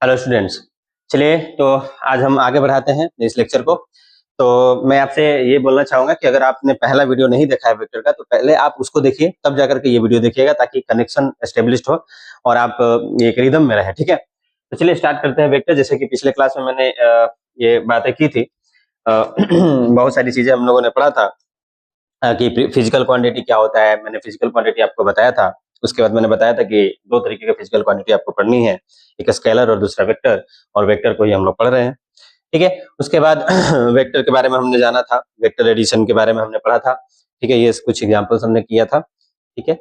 Hello students. चलिए तो आज हम आगे बढ़ाते हैं इस लेक्चर को। तो मैं आपसे ये बोलना चाहूंगा कि अगर आपने पहला वीडियो नहीं देखा है वेक्टर का तो पहले आप उसको देखिए, तब जाकर के ये वीडियो देखिएगा ताकि कनेक्शन एस्टेब्लिश्ड हो और आप एक रिदम में रहे। ठीक है, तो चलिए स्टार्ट करते हैं वेक्टर। जैसे कि पिछले क्लास में मैंने ये बातें की थी। बहुत सारी चीजें हम लोगों ने पढ़ा था कि फिजिकल क्वांटिटी क्या होता है। मैंने फिजिकल क्वांटिटी आपको बताया था। उसके बाद मैंने बताया था कि दो तरीके का फिजिकल क्वांटिटी आपको पढ़नी है, एक स्केलर और दूसरा वेक्टर, और वेक्टर को ही हम लोग पढ़ रहे हैं। ठीक है, उसके बाद वेक्टर के बारे में हमने जाना था, वेक्टर एडिशन के बारे में हमने पढ़ा था। ठीक है, ये कुछ एग्जांपल्स हमने किया था। ठीक है,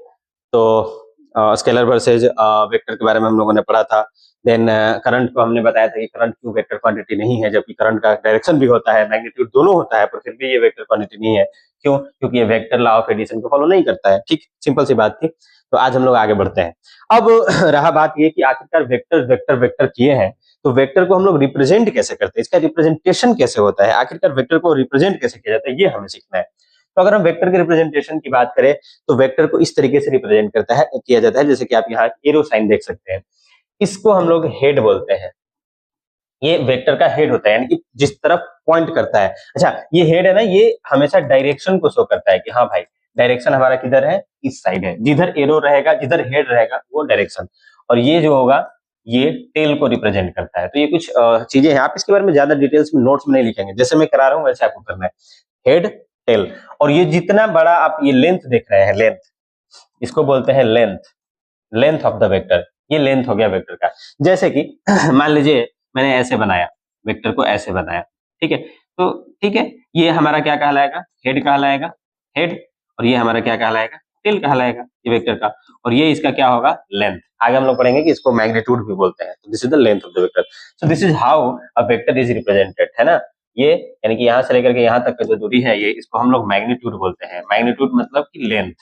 तो स्केलर वर्सेज वेक्टर के बारे में हम लोगों ने पढ़ा था। देन करंट को हमने बताया था कि करंट क्यों वेक्टर क्वांटिटी नहीं है, जबकि करंट का डायरेक्शन भी होता है, मैग्नीट्यूड दोनों होता है, पर फिर भी ये वेक्टर क्वांटिटी नहीं है। क्यों? क्योंकि ये वेक्टर लॉ ऑफ एडिशन को फॉलो नहीं करता है। ठीक, सिंपल सी बात थी। तो आज हम लोग आगे बढ़ते हैं। अब रहा बात ये कि आखिरकार वेक्टर वेक्टर वेक्टर किए हैं, तो वेक्टर को हम लोग रिप्रेजेंट कैसे करते हैं, इसका रिप्रेजेंटेशन कैसे होता है, आखिरकार वेक्टर को रिप्रेजेंट कैसे किया जाता है, ये हमें सीखना है। तो अगर हम वेक्टर के रिप्रेजेंटेशन की बात करें तो वेक्टर को इस तरीके से रिप्रेजेंट करता है किया जाता है, जैसे कि आप यहाँ एरो साइन देख सकते हैं। इसको हम लोग हेड बोलते हैं। ये वेक्टर का हेड होता है, यानी कि जिस तरफ पॉइंट करता है। अच्छा, ये हेड है ना, ये हमेशा डायरेक्शन को शो करता है कि हाँ भाई, डायरेक्शन हमारा किधर है, इस साइड है। जिधर एरो रहेगा, जिधर हेड रहेगा, वो डायरेक्शन। और ये जो होगा, ये टेल को रिप्रेजेंट करता है। तो ये कुछ चीजें हैं, आप इसके बारे में ज्यादा डिटेल्स में नोट्स में नहीं लिखेंगे, जैसे मैं करा रहा हूँ वैसे आपको करना है। हेड, टेल, और ये जितना बड़ा आप ये लेंथ देख रहे हैं, लेंथ, इसको बोलते हैं length, length of the vector. ये लेंथ हो गया वेक्टर का। जैसे कि मान लीजिए मैंने ऐसे बनाया, वेक्टर को ऐसे बनाया। ठीक है, तो ठीक है, ये हमारा क्या कहलाएगा, हेड कहलाएगा, हेड। और ये हमारा क्या कहलाएगा, टेल कहलाएगा, ये वेक्टर का। और ये इसका क्या होगा, लेंथ। आगे हम लोग पढ़ेंगे कि इसको मैग्नीट्यूड भी बोलते हैं। तो this is the length of the vector. So this is how a vector is represented, है ना। ये यानी कि यहाँ से लेकर के यहाँ तक का जो दूरी है, ये इसको हम लोग मैग्नीट्यूड बोलते हैं। मैग्नीट्यूड मतलब कि लेंथ,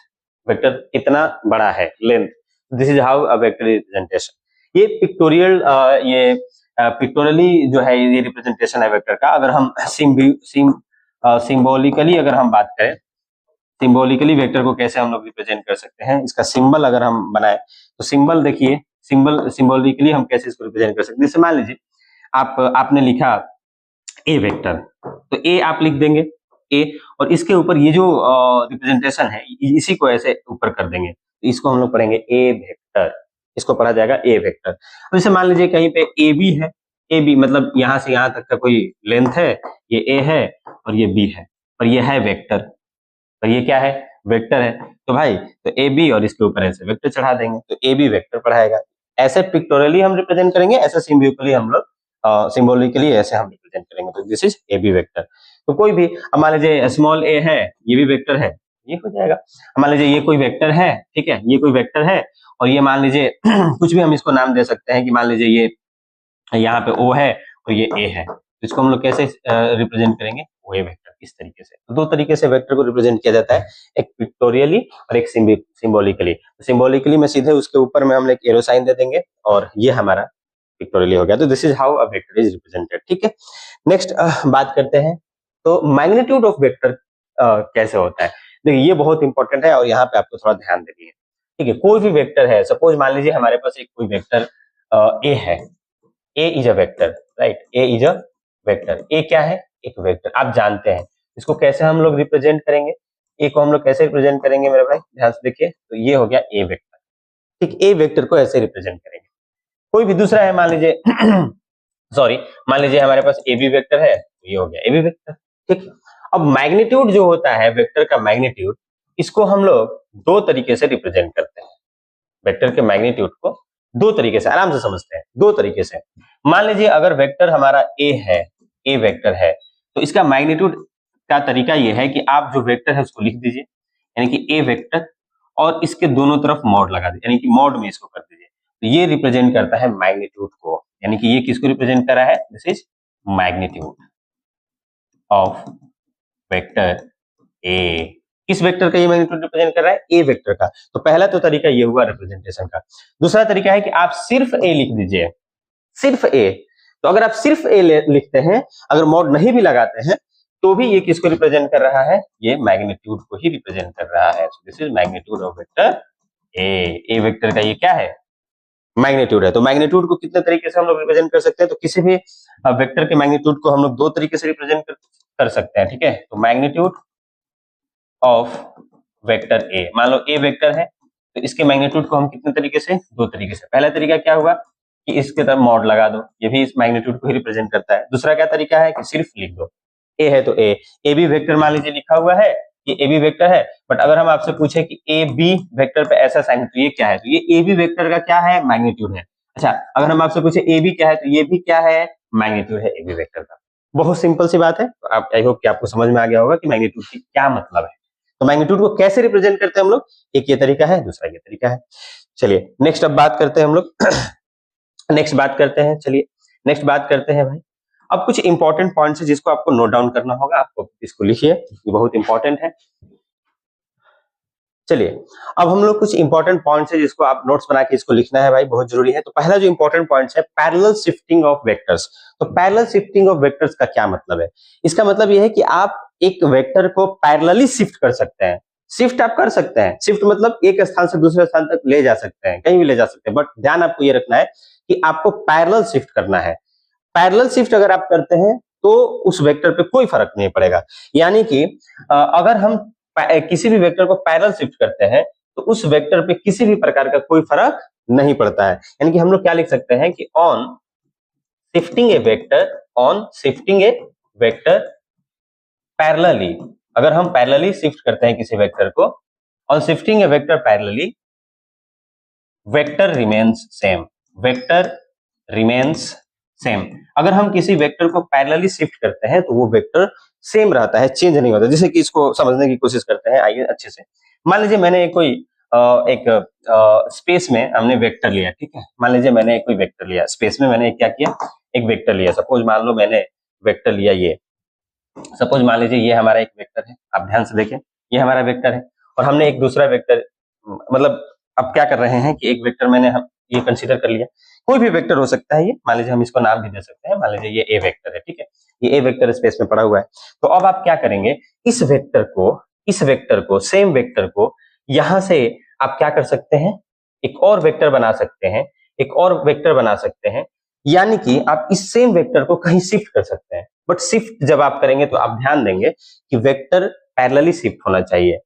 वेक्टर कितना बड़ा है, length. This is how a vector representation. ये पिक्टोरियल ये पिक्टोरियली जो है ये रिप्रेजेंटेशन है वेक्टर का। अगर हम सिंबॉलिकली अगर हम बात करें, सिंबॉलिकली वेक्टर को कैसे हम लोग रिप्रेजेंट कर सकते हैं, इसका सिंबल अगर हम बनाए तो सिंबल देखिए, सिंबल सिंबॉलिकली हम कैसे इसको रिप्रेजेंट कर सकते हैं। जैसे मान लीजिए आपने लिखा ए वेक्टर, तो ए आप लिख देंगे ए, और इसके ऊपर ये जो रिप्रेजेंटेशन है इसी को ऐसे ऊपर कर देंगे, तो इसको हम लोग पढ़ेंगे ए वेक्टर। इसको पढ़ा जाएगा ए वेक्टर। तो जैसे मान लीजिए कहीं पे ए बी है, ए बी मतलब यहाँ से यहाँ तक का कोई लेंथ है, ये ए है और ये बी है, और ये है वेक्टर, और ये क्या है, वेक्टर है। तो भाई, तो ए बी और इसके ऊपर ऐसे वेक्टर चढ़ा देंगे, तो ए बी वेक्टर पढ़ाएगा। ऐसे पिक्टोरियली हम रिप्रेजेंट करेंगे, ऐसे सिंबॉलिकली हम लोग सिंबॉलिकली ऐसे हम रिप्रेजेंट करेंगे। तो this is a B vector. तो कोई भी, मान लीजिए स्मॉल ए है, ये भी वेक्टर है, ये हो जाएगा। मान लीजिए ये कोई वेक्टर है, ठीक है, ये कोई वेक्टर है, और ये मान लीजिए कुछ भी हम इसको नाम दे सकते हैं कि मान लीजिए ये यहाँ पे O है और ये A है, तो इसको हम लोग कैसे रिप्रेजेंट करेंगे, वो ए वेक्टर, इस तरीके से। तो दो तरीके से वेक्टर को रिप्रेजेंट किया जाता है, एक पिक्टोरियली और एक सिंबॉलिकली। सिंबॉलिकली में सीधे उसके ऊपर में हम एक एरो साइन दे देंगे, और ये हमारा पिक्टोरियली हो गया। तो this is how a vector is represented. ठीक है, नेक्स्ट बात करते हैं, तो मैग्नीट्यूड ऑफ वेक्टर कैसे होता है। देखिए ये बहुत इंपॉर्टेंट है और यहाँ पे आपको थोड़ा ध्यान देनी है। ठीक है, कोई भी वेक्टर है, सपोज मान लीजिए हमारे पास एक कोई वेक्टर ए है, A is a vector, right, A is a vector. A क्या है, एक वेक्टर, आप जानते हैं। इसको कैसे हम लोग रिप्रेजेंट करेंगे, ए को हम लोग कैसे रिप्रेजेंट करेंगे मेरे भाई, ध्यान से देखिए। तो ये हो गया ए वेक्टर। ठीक, ए वेक्टर को ऐसे रिप्रेजेंट करेंगे। कोई भी दूसरा है, मान लीजिए सॉरी, मान लीजिए हमारे पास ए बी वेक्टर है, तो ये हो गया ए बी वेक्टर। ठीक, अब मैग्नीट्यूड जो होता है वेक्टर का, मैग्नीट्यूड, इसको हम लोग दो तरीके से रिप्रेजेंट करते हैं। वेक्टर के मैग्नीट्यूड को दो तरीके से, आराम से समझते हैं, दो तरीके से। मान लीजिए अगर वेक्टर हमारा ए है, ए वेक्टर है, तो इसका मैग्नीट्यूड का तरीका ये है कि आप जो वेक्टर है उसको लिख दीजिए, यानी कि ए वेक्टर, और इसके दोनों तरफ मॉड लगा दीजिए, यानी कि मॉड में इसको कर दीजिए। तो ये रिप्रेजेंट करता है मैग्नीट्यूड को, यानी कि ये किसको रिप्रेजेंट कर रहा है, this is magnitude of vector A. किस वेक्टर का ये मैग्नीट्यूड रिप्रेजेंट कर रहा है, ए वेक्टर का। तो पहला तो तरीका ये हुआ रिप्रेजेंटेशन का। दूसरा तरीका है कि आप सिर्फ ए लिख दीजिए, सिर्फ ए। तो अगर आप सिर्फ ए लिखते हैं, अगर मॉड नहीं भी लगाते हैं, तो भी ये किसको रिप्रेजेंट कर रहा है, ये मैग्नीट्यूड को ही रिप्रेजेंट कर रहा है। This is magnitude of vector A. A vector का ये क्या है, मैग्नीट्यूड है। तो मैग्नीट्यूड को कितने तरीके से हम लोग रिप्रेजेंट कर सकते हैं, तो किसी भी वेक्टर के मैग्नीट्यूड को हम लोग दो तरीके से रिप्रेजेंट कर सकते हैं, ठीक है। तो मैग्नीट्यूड ऑफ वेक्टर ए, मान लो ए वेक्टर है तो इसके मैग्नीट्यूड को हम कितने तरीके से, दो तरीके से। पहला तरीका क्या हुआ कि इसके तरफ मॉड लगा दो, ये भी इस मैग्नीट्यूड को ही रिप्रेजेंट करता है। दूसरा क्या तरीका है कि सिर्फ लिख दो, ए है तो ए बी वेक्टर मान लीजिए लिखा हुआ है, ये ए बी वेक्टर है, बट अगर हम आपसे पूछे कि ए बी वेक्टर पे ऐसा साइन तो ये क्या है, तो ये ए बी वेक्टर का क्या है, मैग्नीट्यूड है। अच्छा, अगर हम आपसे पूछे ए बी क्या है, तो ये भी क्या है, मैग्नीट्यूड है ए बी वेक्टर का। बहुत सिंपल सी बात है। तो आप, आई होप कि आपको समझ में आ गया होगा कि मैग्नीट्यूड की क्या मतलब है। तो मैग्नीट्यूड को कैसे रिप्रेजेंट करते हैं हम लोग, एक ये तरीका है, दूसरा ये तरीका है। चलिए नेक्स्ट अब बात करते हैं हम लोग नेक्स्ट बात करते हैं, चलिए नेक्स्ट बात करते हैं भाई। अब कुछ इंपॉर्टेंट पॉइंट्स है जिसको आपको नोट डाउन करना होगा, आपको इसको लिखिए, ये बहुत इंपॉर्टेंट है। चलिए अब हम लोग कुछ इंपॉर्टेंट पॉइंट्स है जिसको आप नोट्स बना के इसको लिखना है भाई, बहुत जरूरी है। तो पहला जो इंपॉर्टेंट पॉइंट्स है, पैरेलल शिफ्टिंग ऑफ वेक्टर्स। तो पैरेलल शिफ्टिंग ऑफ वेक्टर्स का क्या मतलब है, इसका मतलब यह है कि आप एक वेक्टर को पैरेलली शिफ्ट कर सकते हैं। शिफ्ट आप कर सकते हैं, शिफ्ट मतलब एक स्थान से दूसरे स्थान तक ले जा सकते हैं, कहीं भी ले जा सकते हैं, बट ध्यान आपको ये रखना है कि आपको पैरेलल शिफ्ट करना है। पैरेलल शिफ्ट अगर आप करते हैं तो उस वेक्टर पे कोई फर्क नहीं पड़ेगा। यानी कि अगर हम किसी भी वेक्टर को पैरेलल शिफ्ट करते हैं तो उस वेक्टर पे किसी भी प्रकार का कोई फर्क नहीं पड़ता है। यानी कि हम लोग क्या लिख सकते हैं कि on shifting A vector parallelly, अगर हम पैरेलली शिफ्ट करते हैं किसी वेक्टर को, on shifting A vector parallelly vector remains same, vector remains same. अगर हम किसी वेक्टर को पैरेलली शिफ्ट करते हैं तो वो वेक्टर सेम रहता है, चेंज नहीं होता। जैसे कि इसको समझने की कोशिश करते हैं, आइए अच्छे से। मान लीजिए मैंने कोई एक स्पेस में हमने वेक्टर लिया, ठीक है। मान लीजिए मैंने कोई वेक्टर लिया स्पेस में, मैंने क्या किया, एक वेक्टर लिया। सपोज मान लो मैंने वेक्टर लिया ये, सपोज मान लीजिए ये हमारा एक वेक्टर है, आप ध्यान से देखें, ये हमारा वेक्टर है और हमने एक दूसरा वेक्टर, मतलब अब क्या कर रहे हैं कि एक वेक्टर मैंने हम ये कंसीडर कर लिया, कोई भी वेक्टर हो सकता है ये, मान लीजिए हम इसको नाम भी दे सकते हैं, मान लीजिए ये ए वेक्टर है, ठीक है। ये ए वेक्टर स्पेस में पड़ा हुआ है। तो अब आप क्या करेंगे, इस वेक्टर को सेम वेक्टर को यहां से आप क्या कर सकते हैं, एक और वेक्टर बना सकते हैं, एक और वेक्टर बना सकते हैं। यानी कि आप इस सेम वेक्टर को कहीं शिफ्ट कर सकते हैं। बट शिफ्ट जब आप करेंगे तो आप ध्यान देंगे कि वेक्टर पैरेलली शिफ्ट होना चाहिए,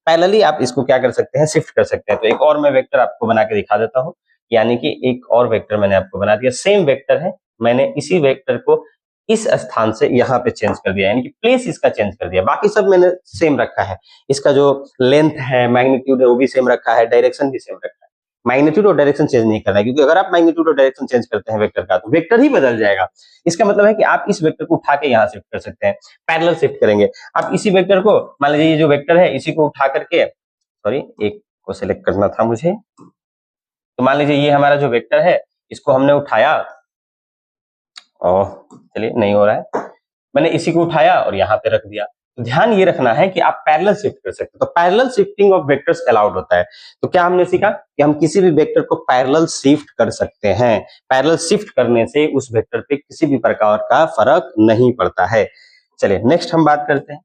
पैरेलली आप इसको क्या कर सकते हैं, शिफ्ट कर सकते हैं। तो एक और मैं वेक्टर आपको बना के दिखा देता हूं, यानी कि एक और वेक्टर मैंने आपको बना दिया, सेम वेक्टर है, मैंने इसी वेक्टर को इस स्थान से यहाँ पे चेंज कर दिया, यानी कि प्लेस इसका चेंज कर दिया। बाकी सब मैंने सेम रखा है, इसका जो लेंथ है, मैग्नीट्यूड है वो भी सेम रखा है, डायरेक्शन भी सेम रखा है। मैग्नीट्यूड और डायरेक्शन चेंज नहीं करना है, क्योंकि अगर आप मैग्नीट्यूड और डायरेक्शन चेंज करते हैं वेक्टर का तो वेक्टर ही बदल जाएगा। इसका मतलब है कि आप इस वेक्टर को उठा के यहाँ शिफ्ट कर सकते हैं, पैरेलल शिफ्ट करेंगे। आप इसी वेक्टर को, मान लीजिए ये जो वेक्टर है इसी को उठा करके, सॉरी एक को सिलेक्ट करना था मुझे, तो मान लीजिए ये हमारा जो वेक्टर है इसको हमने उठाया, चलिए नहीं हो रहा है, मैंने इसी को उठाया और यहाँ पे रख दिया। तो ध्यान ये रखना है कि आप पैरेलल शिफ्ट कर सकते हैं। तो parallel shifting of vectors allowed होता है। तो क्या हमने सीखा कि हम किसी भी वेक्टर को पैरेलल शिफ्ट कर सकते हैं। पैरेलल शिफ्ट करने से उस वेक्टर पे किसी भी प्रकार का फर्क नहीं पड़ता है। चलिए नेक्स्ट हम बात करते हैं।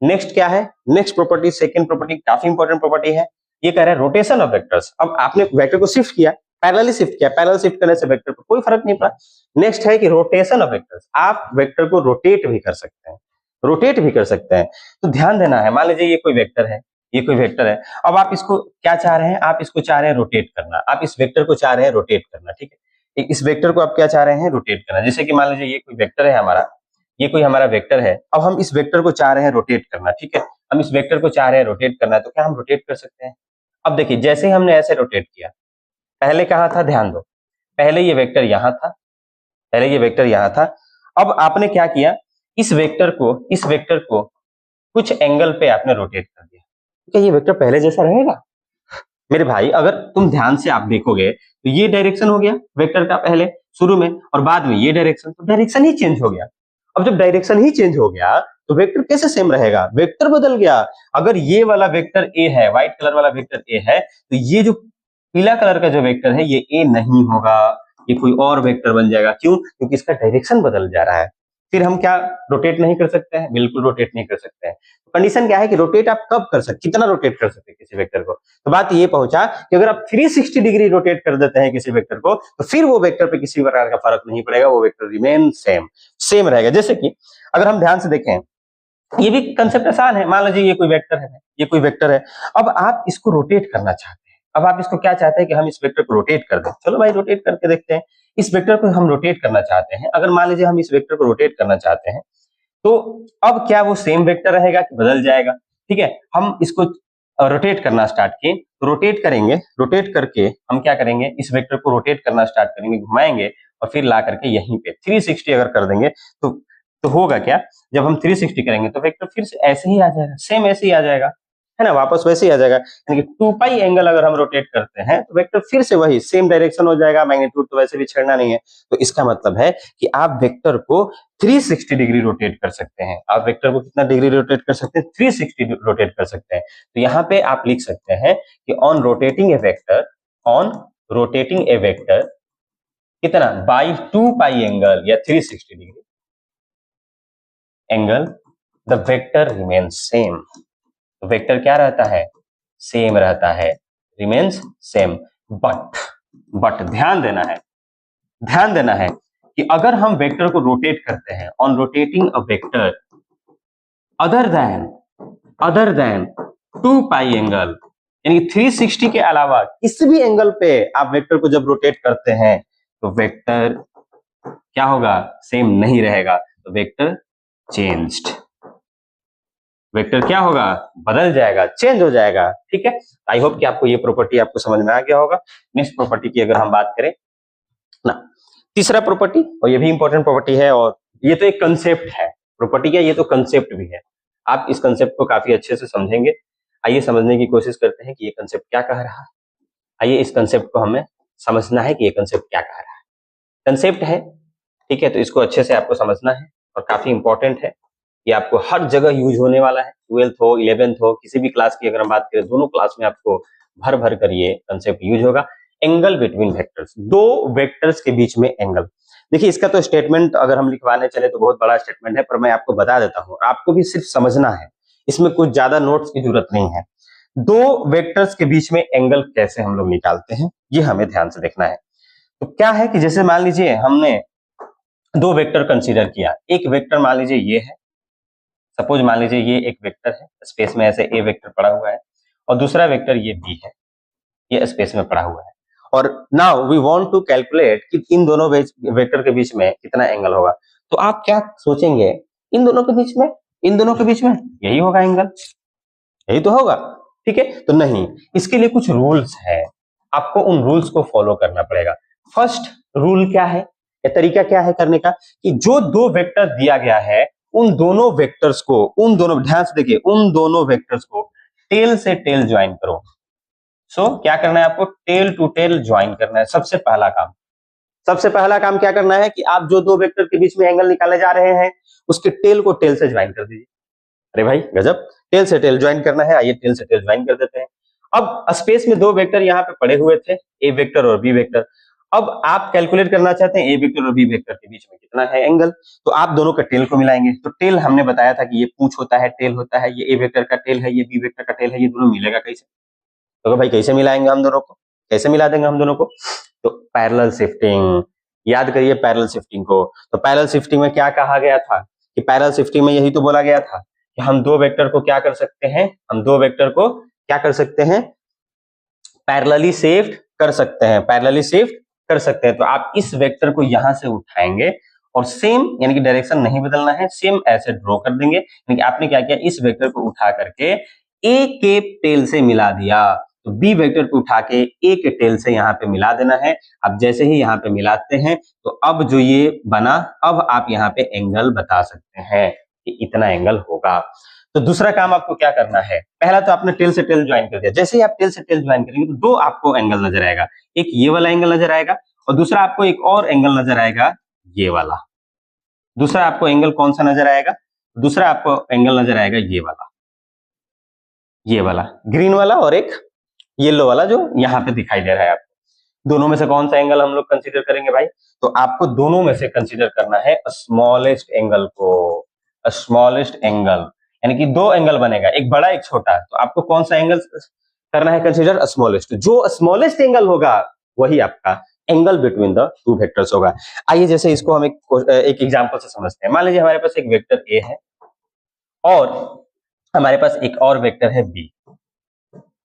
नेक्स्ट क्या है, नेक्स्ट प्रॉपर्टी, सेकंड प्रॉपर्टी काफी इंपॉर्टेंट प्रॉपर्टी है। ये कह रहा है रोटेशन ऑफ वेक्टर्स। अब आपने वेक्टर को शिफ्ट किया, पैरेलली शिफ्ट किया, पैरेलल शिफ्ट करने से वेक्टर पर कोई फर्क नहीं पड़ा। नेक्स्ट है कि रोटेशन ऑफ वेक्टर्स, आप वेक्टर को रोटेट भी कर सकते हैं, रोटेट भी कर सकते हैं। तो ध्यान देना है, मान लीजिए ये कोई वेक्टर है, ये कोई वेक्टर है, अब आप इसको क्या चाह रहे हैं, आप इसको चाह रहे हैं रोटेट करना, आप इस वेक्टर को चाह रहे हैं रोटेट करना, ठीक है। इस वेक्टर को आप क्या चाह रहे हैं, रोटेट करना। जैसे कि मान लीजिए ये कोई वेक्टर है हमारा, ये कोई हमारा वेक्टर है, अब हम इस वेक्टर को चाह रहे हैं रोटेट करना, ठीक है। हम इस वेक्टर को चाह रहे हैं रोटेट करना, तो क्या हम रोटेट कर सकते हैं। अब देखिए जैसे ही हमने ऐसे रोटेट किया, पहले कहाँ था, ध्यान दो, पहले ये वेक्टर यहाँ था, पहले ये वेक्टर यहाँ था। अब आपने क्या किया, इस वेक्टर को कुछ एंगल पे आपने रोटेट कर दिया। क्या ये वेक्टर पहले जैसा रहेगा मेरे भाई? अगर तुम ध्यान से आप देखोगे तो ये डायरेक्शन हो गया वेक्टर का पहले शुरू में, और बाद में ये डायरेक्शन, तो डायरेक्शन ही चेंज हो गया। अब जब डायरेक्शन ही चेंज हो गया तो वेक्टर कैसे सेम रहेगा, वेक्टर बदल गया। अगर ये वाला वेक्टर ए है, व्हाइट कलर वाला वेक्टर ए है, तो ये जो पीला कलर का जो वेक्टर है ये ए नहीं होगा, ये कोई और वेक्टर बन जाएगा। क्यों? क्योंकि इसका डायरेक्शन बदल जा रहा है। फिर हम क्या रोटेट नहीं कर सकते हैं? बिल्कुल रोटेट नहीं कर सकते हैं। कंडीशन क्या है कि रोटेट आप कब कर सकते, कितना रोटेट कर सकते हैं किसी वेक्टर को? तो बात ये पहुंचा कि अगर आप 360 डिग्री रोटेट कर देते हैं किसी वेक्टर को, तो फिर वो वेक्टर पे किसी प्रकार का फर्क नहीं पड़ेगा, वो वेक्टर रिमेन सेम रहेगा। जैसे कि अगर हम ध्यान से देखें, ये भी कंसेप्ट आसान है। मान लीजिए ये कोई वेक्टर है, अब आप इसको रोटेट करना चाहते हैं। अब आप इसको क्या चाहते हैं कि हम इस वेक्टर को रोटेट कर दें। चलो भाई रोटेट करके देखते हैं। इस वेक्टर को हम रोटेट करना चाहते हैं। अगर मान लीजिए हम इस वेक्टर को रोटेट करना चाहते हैं, तो अब क्या वो सेम वेक्टर रहेगा कि बदल जाएगा? ठीक है, हम इसको रोटेट करना स्टार्ट किए, तो रोटेट करेंगे, रोटेट करके हम क्या करेंगे, इस वेक्टर को रोटेट करना स्टार्ट करेंगे, घुमाएंगे और फिर ला करके यहीं पे 360 अगर कर देंगे तो होगा क्या, जब हम 360 करेंगे तो वेक्टर फिर से ऐसे ही आ जाएगा, सेम ऐसे ही आ जाएगा, है ना, वापस वैसे ही आ जाएगा। यानी कि 2 पाई एंगल अगर हम रोटेट करते हैं तो वेक्टर फिर से वही सेम डायरेक्शन हो जाएगा, मैग्नीट्यूड तो वैसे भी छेड़ना नहीं है। तो इसका मतलब है कि आप वेक्टर को 360 डिग्री रोटेट कर सकते हैं। आप वेक्टर को कितना डिग्री रोटेट कर सकते हैं? 360 रोटेट कर सकते हैं। तो यहाँ पे आप लिख सकते हैं कि ऑन रोटेटिंग ए वेक्टर कितना, बाई 2 पाई एंगल या 360 degree angle, the vector remains same. तो वेक्टर क्या रहता है? सेम रहता है, रिमेन्स सेम। बट ध्यान देना है कि अगर हम वेक्टर को रोटेट करते हैं, on rotating a vector other than 2 pi angle, यानी 360 के अलावा किसी भी एंगल पे आप वेक्टर को जब रोटेट करते हैं तो वेक्टर क्या होगा? सेम नहीं रहेगा। तो वेक्टर चेंज्ड, वेक्टर क्या होगा? बदल जाएगा, चेंज हो जाएगा। ठीक है, आई होप कि आपको ये प्रॉपर्टी आपको समझ में आ गया होगा। नेक्स्ट प्रॉपर्टी की अगर हम बात करें ना, तीसरा प्रॉपर्टी, और ये भी इंपॉर्टेंट प्रॉपर्टी है, और ये तो एक कंसेप्ट है, प्रॉपर्टी क्या, ये तो कंसेप्ट भी है। आप इस कंसेप्ट को काफी अच्छे से समझेंगे। आइए समझने की कोशिश करते हैं कि ये कंसेप्ट क्या कह रहा है। आइए इस कंसेप्ट को हमें समझना है कि ये कंसेप्ट क्या कह रहा है। कंसेप्ट है, ठीक है, तो इसको अच्छे से आपको समझना है और काफी इंपॉर्टेंट है। ये आपको हर जगह यूज होने वाला है, 12th हो 11th हो, किसी भी क्लास की अगर हम बात करें, दोनों क्लास में आपको भर कर ये कंसेप्ट यूज होगा। एंगल बिटवीन वेक्टर्स, दो वेक्टर्स के बीच में एंगल। देखिए इसका तो स्टेटमेंट अगर हम लिखवाने चले तो बहुत बड़ा स्टेटमेंट है, पर मैं आपको बता देता हूं, आपको भी सिर्फ समझना है, इसमें कुछ ज्यादा नोट्स की जरूरत नहीं है। दो वेक्टर्स के बीच में एंगल कैसे हम लोग निकालते हैं, ये हमें ध्यान से देखना है। तो क्या है कि जैसे मान लीजिए हमने दो वेक्टर कंसीडर किया, एक वेक्टर मान लीजिए ये है, सपोज मान लीजिए ये एक वेक्टर है, स्पेस में ऐसे ए वेक्टर पड़ा हुआ है, और दूसरा वेक्टर ये बी है, ये स्पेस में पड़ा हुआ है। और now we want to calculate कि इन दोनों वेक्टर के बीच में कितना एंगल होगा। तो आप क्या सोचेंगे, इन दोनों के बीच में यही होगा एंगल, यही तो होगा, ठीक है। तो नहीं, इसके लिए कुछ रूल्स है, आपको उन रूल्स को फॉलो करना पड़ेगा। फर्स्ट रूल क्या है, या तरीका क्या है करने का, कि जो दो वेक्टर दिया गया है उन दोनों वेक्टर्स को, ध्यान से देखिए, उन दोनों वेक्टर्स को टेल से टेल ज्वाइन करो। सो क्या करना है आपको, टेल टू टेल ज्वाइन करना है। सबसे पहला काम क्या करना है कि आप जो दो वेक्टर के बीच में एंगल निकाले जा रहे हैं उसके टेल को टेल से ज्वाइन कर दीजिए। अरे भाई गजब, टेल से टेल ज्वाइन करना है, आइए टेल से टेल ज्वाइन कर देते हैं। अब स्पेस में दो वेक्टर यहाँ पे पड़े हुए थे, ए वेक्टर और बी वेक्टर। अब आप कैलकुलेट करना चाहते हैं ए वेक्टर और बी वेक्टर के बीच में कितना है एंगल, तो आप दोनों का टेल को मिलाएंगे। तो टेल हमने बताया था कि ये पूंछ होता है, टेल होता है, ये ए वेक्टर का टेल है, ये बी वेक्टर का टेल है, ये दोनों मिलेगा कैसे? तो भाई कैसे मिलाएंगे हम दोनों को, कैसे मिला देंगे हम दोनों को? तो पैरेलल शिफ्टिंग, याद करिए पैरेलल शिफ्टिंग को। तो पैरेलल शिफ्टिंग में क्या कहा गया था, कि पैरेलल शिफ्टिंग में यही तो बोला गया था कि हम दो वेक्टर को क्या कर सकते हैं, पैरेलली शिफ्ट कर सकते हैं। तो आप इस वेक्टर को यहां से उठाएंगे और सेम, यानी कि डायरेक्शन नहीं बदलना है, सेम ऐसे ड्रॉ कर देंगे। यानी कि आपने क्या किया, इस वेक्टर को उठा करके ए के टेल से मिला दिया, तो बी वेक्टर को उठा के ए के टेल से यहाँ पे मिला देना है। अब जैसे ही यहाँ पे मिलाते हैं तो अब जो ये बना, अब आप यहाँ पे एंगल बता सकते हैं कि इतना एंगल होगा। तो दूसरा काम आपको क्या करना है, पहला तो आपने टेल से टेल ज्वाइन कर दिया, जैसे ही आप टेल से टेल ज्वाइन करेंगे तो दो आपको एंगल नजर आएगा, एक ये वाला एंगल नजर आएगा और दूसरा आपको एक और एंगल नजर आएगा, ये वाला। दूसरा आपको एंगल कौन सा नजर आएगा, दूसरा आपको एंगल नजर आएगा ये वाला ग्रीन वाला, और एक येलो वाला जो यहाँ पे दिखाई दे रहा है आपको। दोनों में से कौन सा एंगल हम लोग कंसीडर करेंगे भाई? तो आपको दोनों में से कंसीडर करना है स्मॉलेस्ट एंगल को, स्मॉलेस्ट एंगल, यानी कि दो एंगल बनेगा, एक बड़ा एक छोटा, तो आपको कौन सा एंगल करना है कंसीडर? स्मॉलेस्ट। जो स्मॉलेस्ट एंगल होगा वही आपका angle between the two vectors होगा। आइए जैसे इसको हम एक एग्जांपल से समझते हैं। मान लीजिए हमारे पास एक वेक्टर ए है और हमारे पास एक और वेक्टर है बी,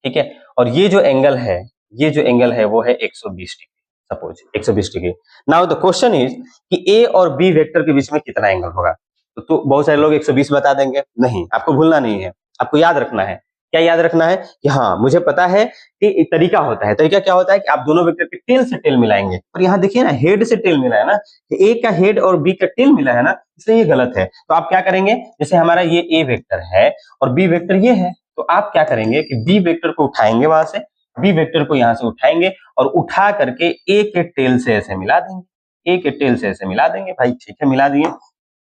ठीक है, और ये जो एंगल है वो है 120 degree, suppose 120 degree. Now the question is कि ए और बी वेक्टर के बीच में कितना एंगल होगा? तो बहुत सारे लोग 120 बता देंगे। नहीं, आपको भूलना नहीं है, आपको याद रखना है। क्या याद रखना है? कि हाँ, मुझे पता है कि एक तरीका होता है। तरीका क्या होता है कि आप दोनों वेक्टर के टेल से टेल मिलाएंगे, और यहाँ देखिए ना, हेड से टेल मिला है ना, ए का हेड और बी का टेल मिला है ना, इसलिए ये गलत है। तो आप क्या करेंगे, जैसे हमारा ये ए वेक्टर है और बी वेक्टर ये है, तो आप क्या करेंगे कि बी वेक्टर को उठाएंगे, वहां से बी वेक्टर को यहां से उठाएंगे और उठा करके ए के टेल से ऐसे मिला देंगे, ए के टेल से ऐसे मिला देंगे। भाई ठीक है, मिला दिए,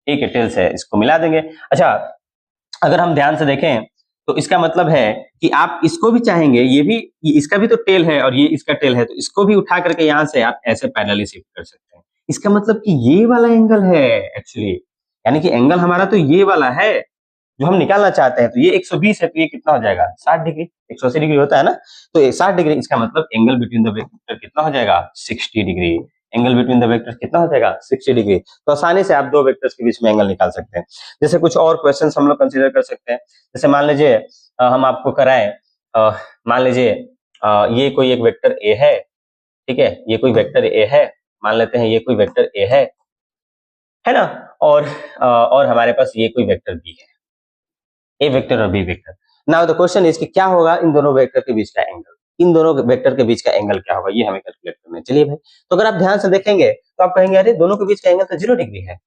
ए के टेल से इसको मिला देंगे। अच्छा, अगर हम ध्यान से देखें तो इसका मतलब है कि आप इसको भी चाहेंगे, ये भी, इसका भी तो टेल है और ये इसका टेल है, तो इसको भी उठा करके यहाँ से आप ऐसे पैरेलली शिफ्ट कर सकते हैं। इसका मतलब कि ये वाला एंगल है एक्चुअली, यानी कि एंगल हमारा तो ये वाला है जो हम निकालना चाहते हैं। तो ये 120 है, तो ये कितना हो जाएगा? 60 डिग्री। 180 डिग्री होता है ना, तो ये 60 डिग्री। इसका मतलब एंगल बिटवीन द वेक्टर कितना हो जाएगा? 60 degree. Angle between the vectors कितना हो जाएगा? 60 डिग्री। तो आसानी से आप दो वेक्टर्स के बीच में एंगल निकाल सकते हैं। जैसे कुछ और क्वेश्चंस हम लोग कंसीडर कर सकते हैं। जैसे मान लीजिए हम आपको कराएं, मान लीजिए ये कोई एक वेक्टर ए है, ठीक है, ये कोई वेक्टर ए है, मान लेते हैं ये कोई वेक्टर ए है ना, और हमारे पास ये कोई वेक्टर बी है, ए वेक्टर और B vector. Now the question is कि क्या होगा इन दोनों वेक्टर के बीच का एंगल? इन दोनों वेक्टर के बीच का एंगल क्या होगा, ये हमें कैलकुलेट करना है। चलिए भाई, तो अगर आप ध्यान से देखेंगे तो आप कहेंगे अरे दोनों के बीच का एंगल तो 0 डिग्री है,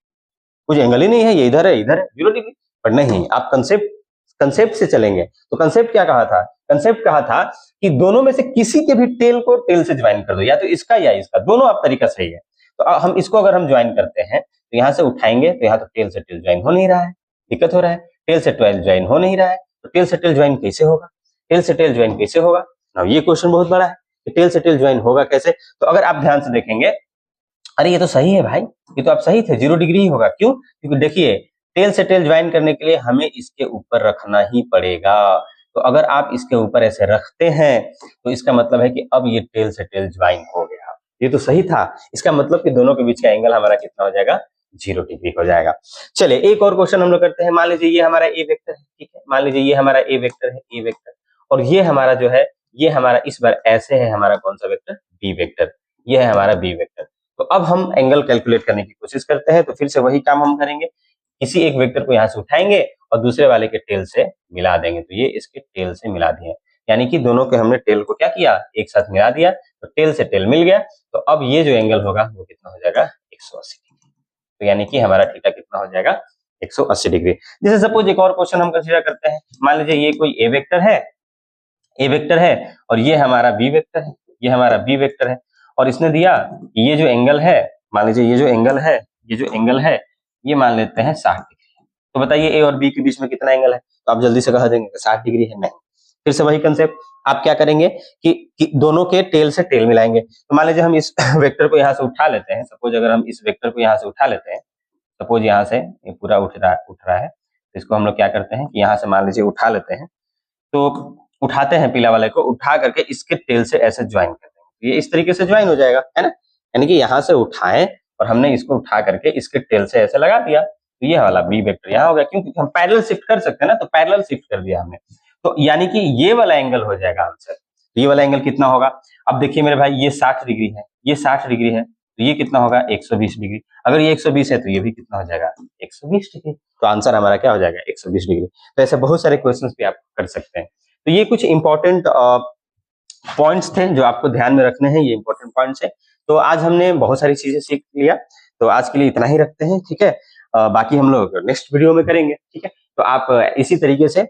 कुछ एंगल ही नहीं है, ये इधर है 0 डिग्री। पर नहीं, आप कंसेप्ट से चलेंगे। तो कंसेप्ट क्या कहा था? कंसेप्ट कहा था कि दोनों में से किसी के भी टेल को टेल से ज्वाइन कर दो, या तो इसका या इसका, दोनों आप तरीका सही है। तो हम इसको अगर हम ज्वाइन करते हैं तो यहाँ से उठाएंगे तो यहाँ तो टेल से टेल ज्वाइन हो नहीं रहा है, दिक्कत हो रहा है। टेल से टेल ज्वाइन हो नहीं रहा है, तो टेल से टेल ज्वाइन कैसे होगा? टेल से टेल ज्वाइन कैसे होगा? ना, ये क्वेश्चन बहुत बड़ा है कि टेल से टेल ज्वाइन होगा कैसे। तो अगर आप ध्यान से देखेंगे, अरे ये तो सही है भाई, ये तो आप सही थे, 0 डिग्री ही होगा। क्यों? क्योंकि देखिए, टेल से टेल ज्वाइन करने के लिए हमें इसके ऊपर रखना ही पड़ेगा। तो अगर आप इसके ऊपर ऐसे रखते हैं तो इसका मतलब है कि अब ये टेल से टेल ज्वाइन हो गया। ये तो सही था, इसका मतलब कि दोनों के बीच का एंगल हमारा कितना हो जाएगा? 0 डिग्री हो जाएगा। चलिए एक और क्वेश्चन हम लोग करते हैं। मान लीजिए ये हमारा ए वेक्टर है, ठीक है, मान लीजिए ये हमारा ए वेक्टर है, ए वेक्टर, और ये हमारा जो है, ये हमारा इस बार ऐसे है हमारा कौन सा वेक्टर? B vector. ये है हमारा बी वेक्टर। तो अब हम एंगल कैलकुलेट करने की कोशिश करते हैं। तो फिर से वही काम हम करेंगे, किसी एक वेक्टर को यहाँ से उठाएंगे और दूसरे वाले के टेल से मिला देंगे। तो ये इसके टेल से मिला दिए, यानी कि दोनों के हमने टेल को क्या किया? एक साथ मिला दिया, तो टेल से टेल मिल गया। तो अब ये जो एंगल होगा वो कितना हो जाएगा? 180 डिग्री। तो यानी कि हमारा थीटा कितना हो जाएगा? 180 डिग्री। जैसे सपोज एक और क्वेश्चन हम कंसीडर करते हैं। मान लीजिए ये कोई ए वेक्टर है, ए वेक्टर है, और ये हमारा बी वेक्टर है, ये हमारा बी वेक्टर है, और इसने दिया कि ये जो एंगल है, मान लीजिए ये जो एंगल है, ये जो एंगल है, ये मान लेते हैं 60 डिग्री। तो बताइए ए और बी के बीच में कितना एंगल है? तो आप जल्दी से कह देंगे 60 डिग्री है। नहीं, फिर से वही कंसेप्ट, आप क्या करेंगे कि दोनों के टेल से टेल मिलाएंगे। तो मान लीजिए हम इस वेक्टर को यहाँ से उठा लेते हैं। सपोज अगर हम इस वेक्टर को यहाँ से उठा लेते हैं, सपोज यहाँ से ये पूरा उठ रहा है, तो इसको हम लोग क्या करते हैं कि यहाँ से मान लीजिए उठा लेते हैं। तो उठाते हैं पीला वाले को, उठा करके इसके टेल से ऐसे ज्वाइन कर देंगे, ये इस तरीके से ज्वाइन हो जाएगा, है ना। यानी कि यहाँ से उठाएं और हमने इसको उठा करके इसके टेल से ऐसे लगा दिया, तो ये वाला बी वेक्टर यहाँ हो गया। क्योंकि हम पैरेलल शिफ्ट कर सकते हैं ना, तो पैरेलल शिफ्ट कर दिया हमने। तो यानी कि ये वाला एंगल हो जाएगा आंसर। ये वाला एंगल कितना होगा? अब देखिए मेरे भाई, ये 60 डिग्री है, ये 60 डिग्री है, तो ये कितना होगा? 120 डिग्री। अगर ये 120 है तो ये भी कितना हो जाएगा? 120 डिग्री। तो आंसर हमारा क्या हो जाएगा? 120 डिग्री। तो ऐसे बहुत सारे क्वेश्चंस भी आप कर सकते हैं। तो ये कुछ इंपॉर्टेंट पॉइंट्स थे जो आपको ध्यान में रखने हैं, ये इंपॉर्टेंट पॉइंट्स है। तो आज हमने बहुत सारी चीजें सीख लिया, तो आज के लिए इतना ही रखते हैं, ठीक है। बाकी हम लोग नेक्स्ट वीडियो में करेंगे, ठीक है। तो आप इसी तरीके से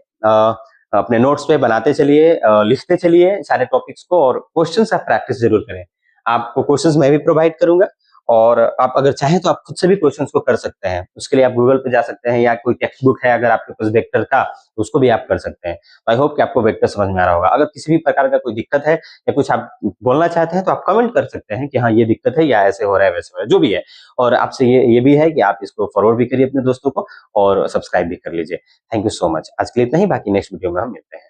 अपने नोट्स पे बनाते चलिए, लिखते चलिए सारे टॉपिक्स को, और क्वेश्चंस आप प्रैक्टिस जरूर करें। आपको क्वेश्चंस मैं भी प्रोवाइड करूंगा, और आप अगर चाहें तो आप खुद से भी क्वेश्चंस को कर सकते हैं। उसके लिए आप गूगल पे जा सकते हैं या कोई टेक्स्ट बुक है अगर आपके पास वेक्टर का, तो उसको भी आप कर सकते हैं। आई होप कि आपको वेक्टर समझ में आ रहा होगा। अगर किसी भी प्रकार का कोई दिक्कत है या कुछ आप बोलना चाहते हैं तो आप कमेंट कर सकते हैं कि हाँ ये दिक्कत है या ऐसे हो रहा है वैसे हो रहा है, जो भी है। और आपसे ये भी है कि आप इसको फॉरवर्ड भी करिए अपने दोस्तों को और सब्सक्राइब भी कर लीजिए। Thank you so much. आज के लिए इतना ही, बाकी नेक्स्ट वीडियो में हम मिलते हैं।